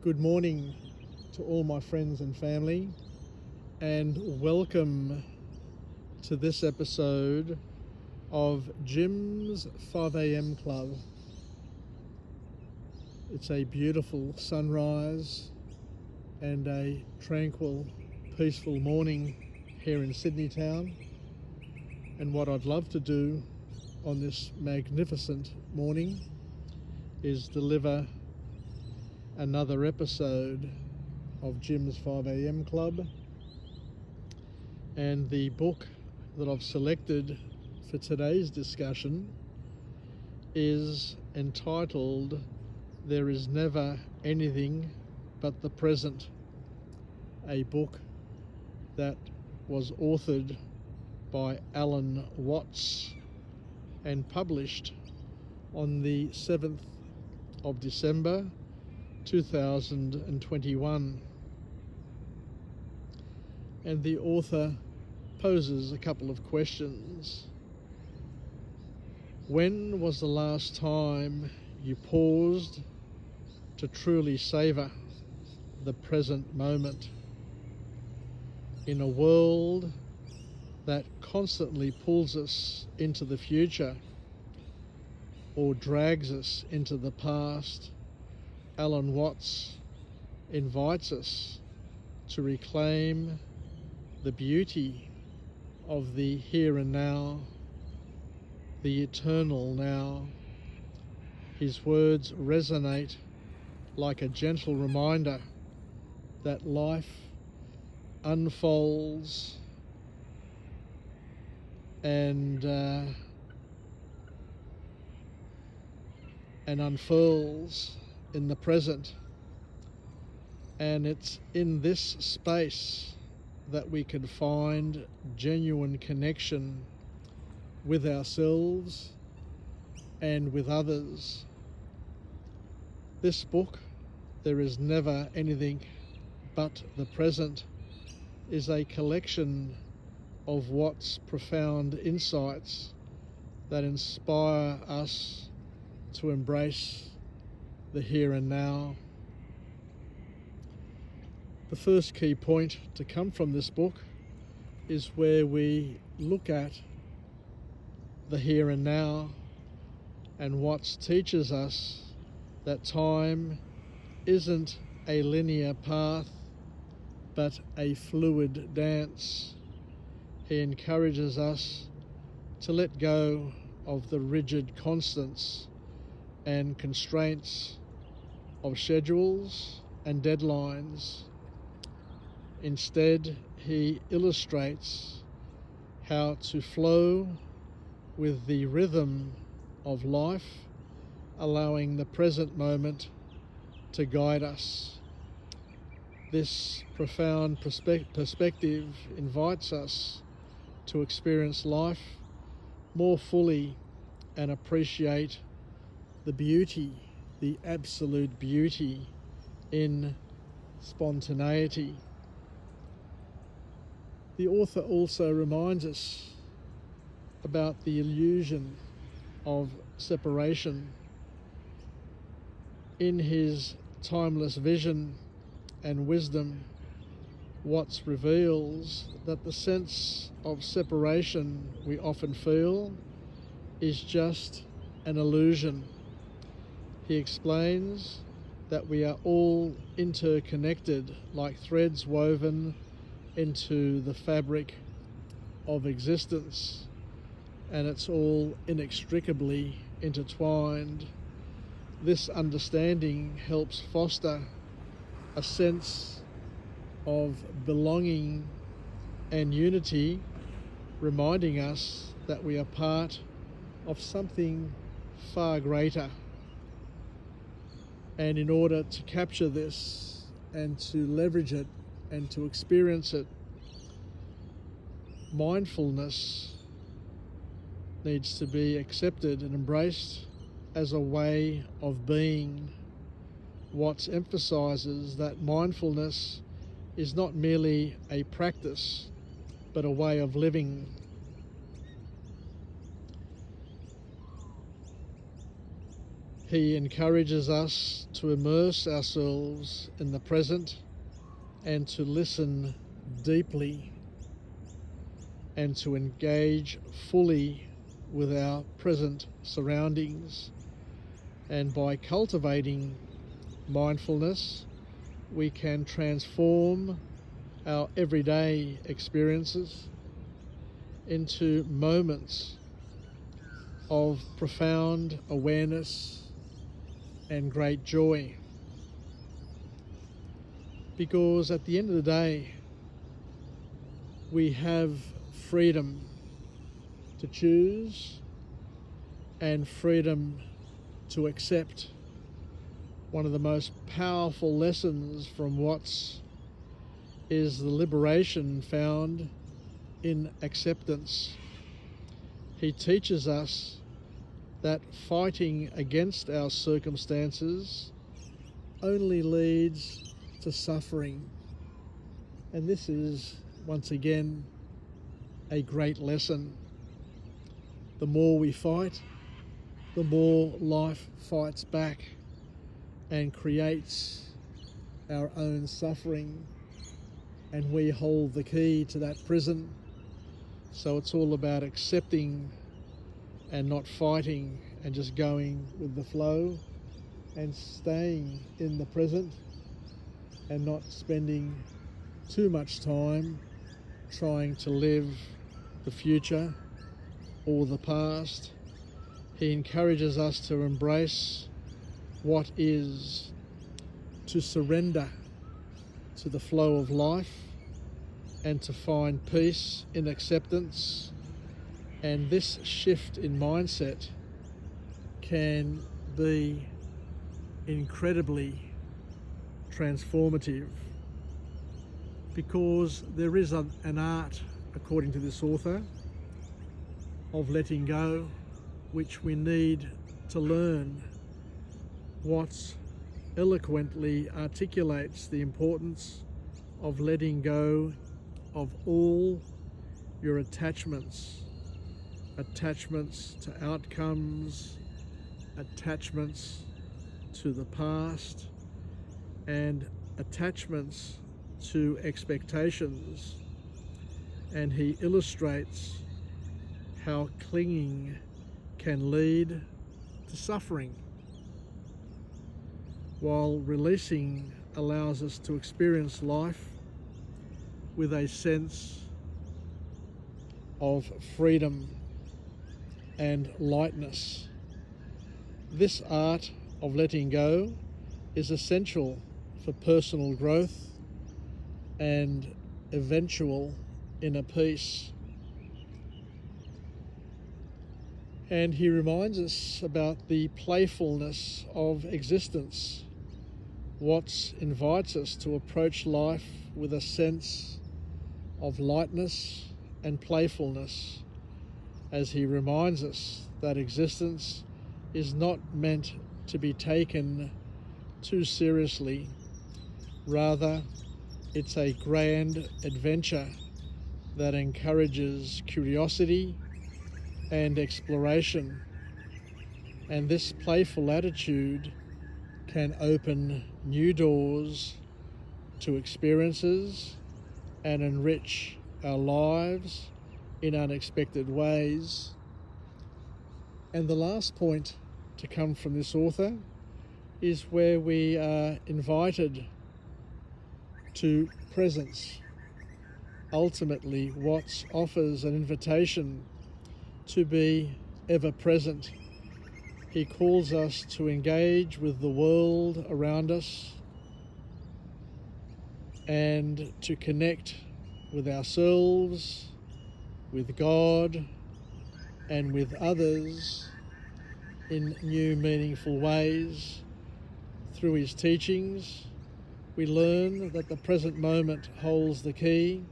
Good morning to all my friends and family, and welcome to this episode of Jim's 5am Club. It's a beautiful sunrise and a tranquil, peaceful morning here in Sydney town. And what I'd love to do on this magnificent morning is deliver another episode of Jim's 5am Club. And the book that I've selected for today's discussion is entitled There Is Never Anything But the Present, a book that was authored by Alan Watts and published on the 7th of December 2021. And the author poses a couple of questions. When was the last time you paused to truly savour the present moment? In a world that constantly pulls us into the future or drags us into the past, Alan Watts invites us to reclaim the beauty of the here and now, the eternal now. His words resonate like a gentle reminder that life unfolds and unfurls in the present, and it's in this space that we can find genuine connection with ourselves and with others. This book, There Is Never Anything But the Present, is a collection of Watts' profound insights that inspire us to embrace the here and now. The first key point to come from this book is where we look at the here and now, and Watts teaches us that time isn't a linear path but a fluid dance. He encourages us to let go of the rigid constants and constraints of schedules and deadlines. Instead, he illustrates how to flow with the rhythm of life, allowing the present moment to guide us. This profound perspective invites us to experience life more fully and appreciate the beauty, the absolute beauty in spontaneity. The author also reminds us about the illusion of separation. In his timeless vision and wisdom, Watts reveals that the sense of separation we often feel is just an illusion. He explains that we are all interconnected like threads woven into the fabric of existence, and it's all inextricably intertwined. This understanding helps foster a sense of belonging and unity, reminding us that we are part of something far greater. And in order to capture this and to leverage it and to experience it, mindfulness needs to be accepted and embraced as a way of being. Watts emphasizes that mindfulness is not merely a practice, but a way of living. He encourages us to immerse ourselves in the present and to listen deeply and to engage fully with our present surroundings. And by cultivating mindfulness, we can transform our everyday experiences into moments of profound awareness and great joy. Because at the end of the day, we have freedom to choose and freedom to accept. One of the most powerful lessons from Watts is the liberation found in acceptance. He teaches us that fighting against our circumstances only leads to suffering. And this is, once again, a great lesson. The more we fight, the more life fights back and creates our own suffering, and we hold the key to that prison. So it's all about accepting and not fighting and just going with the flow and staying in the present and not spending too much time trying to live the future or the past. He encourages us to embrace what is, to surrender to the flow of life and to find peace in acceptance. And this shift in mindset can be incredibly transformative, because there is an art, according to this author, of letting go, which we need to learn. Watts eloquently articulates the importance of letting go of all your attachments to outcomes, attachments to the past, and attachments to expectations. And he illustrates how clinging can lead to suffering, while releasing allows us to experience life with a sense of freedom and lightness. This art of letting go is essential for personal growth and eventual inner peace. And he reminds us about the playfulness of existence. Watts invites us to approach life with a sense of lightness and playfulness, as he reminds us that existence is not meant to be taken too seriously. Rather, it's a grand adventure that encourages curiosity and exploration. And this playful attitude can open new doors to experiences and enrich our lives in unexpected ways. And the last point to come from this author is where we are invited to presence. Ultimately, Watts offers an invitation to be ever present. He calls us to engage with the world around us and to connect with ourselves, with God, and with others in new, meaningful ways. Through his teachings, we learn that the present moment holds the key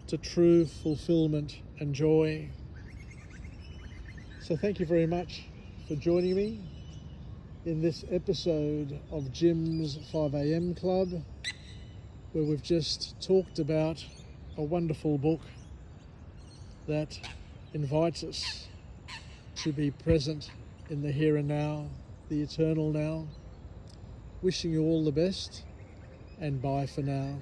to true fulfillment and joy. So thank you very much for joining me in this episode of Jim's 5am Club, where we've just talked about a wonderful book that invites us to be present in the here and now. the eternal now. Wishing you all the best, and bye for now.